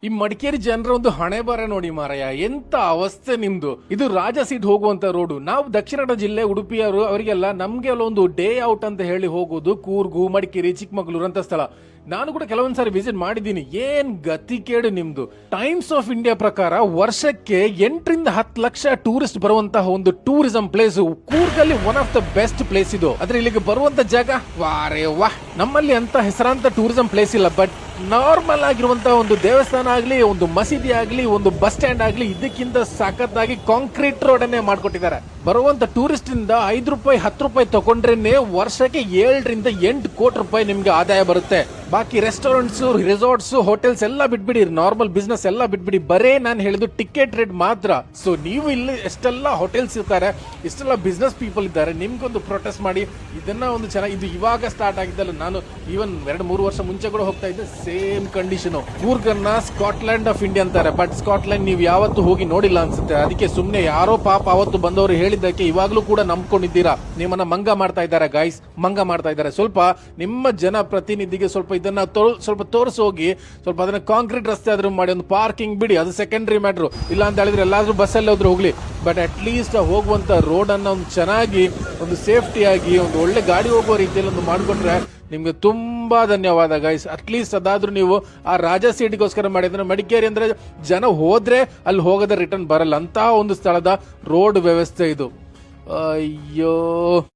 ಈ ಮಡಿಕೇರಿ ಜನರ ಒಂದು ಹಣೆ ಬರ ನೋಡಿ ಮಾರಾಯ, ಎಂತ ಅವಸ್ಥೆ ನಿಮ್ದು. ಇದು ರಾಜ ಸೀಟ್ ಹೋಗುವಂತ ರೋಡು. ನಾವು ದಕ್ಷಿಣ ಕನ್ನಡ ಜಿಲ್ಲೆ ಉಡುಪಿಯವರು ಅವರಿಗೆಲ್ಲ ನಮ್ಗೆ ಒಂದು ಡೇ ಔಟ್ ಅಂತ ಹೇಳಿ ಹೋಗೋದು ಕೂರ್ಗು, ಮಡಿಕೇರಿ, ಚಿಕ್ಕಮಗಳೂರು ಅಂತ ಸ್ಥಳ. ನಾನು ಕೂಡ ಕೆಲವೊಂದ್ಸಾರಿ ವಿಸಿಟ್ ಮಾಡಿದ್ದೀನಿ. ಏನ್ ಗತಿ ಕೇಡು ನಿಮ್ದು. ಟೈಮ್ಸ್ ಆಫ್ ಇಂಡಿಯಾ ಪ್ರಕಾರ ವರ್ಷಕ್ಕೆ 8 ರಿಂದ 10 ಲಕ್ಷ ಟೂರಿಸ್ಟ್ ಬರುವಂತಹ ಒಂದು ಟೂರಿಸಂ ಪ್ಲೇಸ್ ಕೂರ್ಗಲ್ಲಿ one of the best place ಇದು. ಆದ್ರೆ ಇಲ್ಲಿಗೆ ಬರುವಂತ ಜಾಗ ವಾರೇ ವಾ. ನಮ್ಮಲ್ಲಿ ಅಂತ ಹೆಸರಾಂತ ಟೂರಿಸಂ ಪ್ಲೇಸ್ ಇಲ್ಲ, ಬಟ್ ನಾರ್ಮಲ್ ಆಗಿರುವಂತಹ ಒಂದು ದೇವಸ್ಥಾನ ಆಗ್ಲಿ, ಒಂದು ಮಸೀದಿ ಆಗ್ಲಿ, ಒಂದು ಬಸ್ ಸ್ಟ್ಯಾಂಡ್ ಆಗ್ಲಿ, ಇದಕ್ಕಿಂತ ಸಖತ್ತಾಗಿ ಕಾಂಕ್ರೀಟ್ ರೋಡ್ ಅನ್ನೇ ಮಾಡ್ಕೊಟ್ಟಿದ್ದಾರೆ. ಬರುವಂತ ಟೂರಿಸ್ಟ್ ಇಂದ 5 ರೂಪಾಯಿ 10 ರೂಪಾಯಿ ತಗೊಂಡ್ರೇನೆ ವರ್ಷಕ್ಕೆ 7 ರಿಂದ 8 ಕೋಟಿ ರೂಪಾಯಿ ನಿಮ್ಗೆ ಆದಾಯ ಬರುತ್ತೆ. ಬಾಕಿ ರೆಸ್ಟೋರೆಂಟ್ಸ್, ರೆಸಾರ್ಟ್ಸ್, ಹೋಟೆಲ್ಸ್ ಎಲ್ಲ ಬಿಟ್ಬಿಡಿ, ನಾರ್ಮಲ್ ಬಿಸ್ನೆಸ್ ಎಲ್ಲ ಬಿಟ್ಬಿಡಿ. ಬರೇ ನಾನು ಹೇಳಿದ್ದು ಟಿಕೆಟ್ ರೇಟ್ ಮಾತ್ರ. ಸೊ ನೀವು ಇಲ್ಲಿ ಎಷ್ಟೆಲ್ಲ ಹೋಟೆಲ್ಸ್ ಇರ್ತಾರೆ, ಇಷ್ಟೆಲ್ಲ ಬಿಸ್ನೆಸ್ ಪೀಪಲ್ ಇದ್ದಾರೆ, ನಿಮ್ಗೊಂದು ಪ್ರೊಟೆಸ್ಟ್ ಮಾಡಿ ಇದನ್ನ ಒಂದು ಚೆನ್ನಾಗಿ, ಇದು ಇವಾಗ ಸ್ಟಾರ್ಟ್ ಆಗಿದ್ದಲ್ಲ. ನಾನು ಈವನ್ 2-3 ವರ್ಷ ಮುಂಚೆ ಕೂಡ ಹೋಗ್ತಾ ಇದ್ದೆ. Same condition. ಕೂರ್ಗನ್ನ ಸ್ಕಾಟ್ಲ್ಯಾಂಡ್ ಆಫ್ ಇಂಡಿಯಾ ಅಂತಾರೆ, ಬಟ್ ಸ್ಕಾಟ್ಲ್ಯಾಂಡ್ ನೀವು ಯಾವತ್ತು ಹೋಗಿ ನೋಡಿಲ್ಲ ಅನ್ಸುತ್ತೆ. ಅದಕ್ಕೆ ಸುಮ್ನೆ ಯಾರೋ ಪಾಪ ಅವತ್ತು ಬಂದವರು ಹೇಳಿದ್ದಕ್ಕೆ ಇವಾಗ್ಲೂ ಕೂಡ ನಂಬ್ಕೊಂಡಿದ್ದೀರಾ. ನಿಮ್ಮನ್ನ ಮಂಗ ಮಾಡ್ತಾ ಇದ್ದಾರೆ ಗೈಸ್, ಮಂಗ ಮಾಡ್ತಾ ಇದ್ದಾರೆ. ಸ್ವಲ್ಪ ನಿಮ್ಮ ಜನ ಪ್ರತಿನಿಧಿಗೆ ಸ್ವಲ್ಪ ಇದನ್ನ ಸ್ವಲ್ಪ ತೋರಿಸಿ ಹೋಗಿ, ಸ್ವಲ್ಪ ಅದನ್ನ ಕಾಂಕ್ರೀಟ್ ರಸ್ತೆ ಆದ್ರೂ ಮಾಡಿ, ಒಂದು ಪಾರ್ಕಿಂಗ್ ಬಿಡಿ, ಅದು ಸೆಕೆಂಡರಿ ಮ್ಯಾಟ್ರು. ಇಲ್ಲ ಅಂತ ಹೇಳಿದ್ರೆ ಎಲ್ಲಾದ್ರೂ ಬಸ್ಸಲ್ಲಿ ಹೋದ್ರು ಹೋಗ್ಲಿ, ಬಟ್ ಅಟ್ ಲೀಸ್ಟ್ ಹೋಗುವಂತ ರೋಡ್ ಅನ್ನ ಒಂದು ಚೆನ್ನಾಗಿ, ಒಂದು ಸೇಫ್ಟಿ ಆಗಿ, ಒಂದು ಒಳ್ಳೆ ಗಾಡಿ ಹೋಗುವ ರೀತಿಯಲ್ಲಿ ಒಂದು ಮಾಡ್ಕೊಟ್ರೆ ನಿಮ್ಗೆ ತುಂಬಾ ಧನ್ಯವಾದ ಗೈಸ್. ಅಟ್ಲೀಸ್ಟ್ ಅದಾದ್ರೂ ನೀವು ಆ ರಾಜ ಸೀಟ್ಗೋಸ್ಕರ ಮಾಡಿದ್ರೆ. ಮಡಿಕೇರಿ ಅಂದ್ರೆ ಜನ ಹೋದ್ರೆ ಅಲ್ಲಿ ಹೋಗದೆ ರಿಟರ್ನ್ ಬರಲ್ಲ, ಅಂತ ಒಂದು ಸ್ಥಳದ ರೋಡ್ ವ್ಯವಸ್ಥೆ ಇದು. ಅಯ್ಯೋ.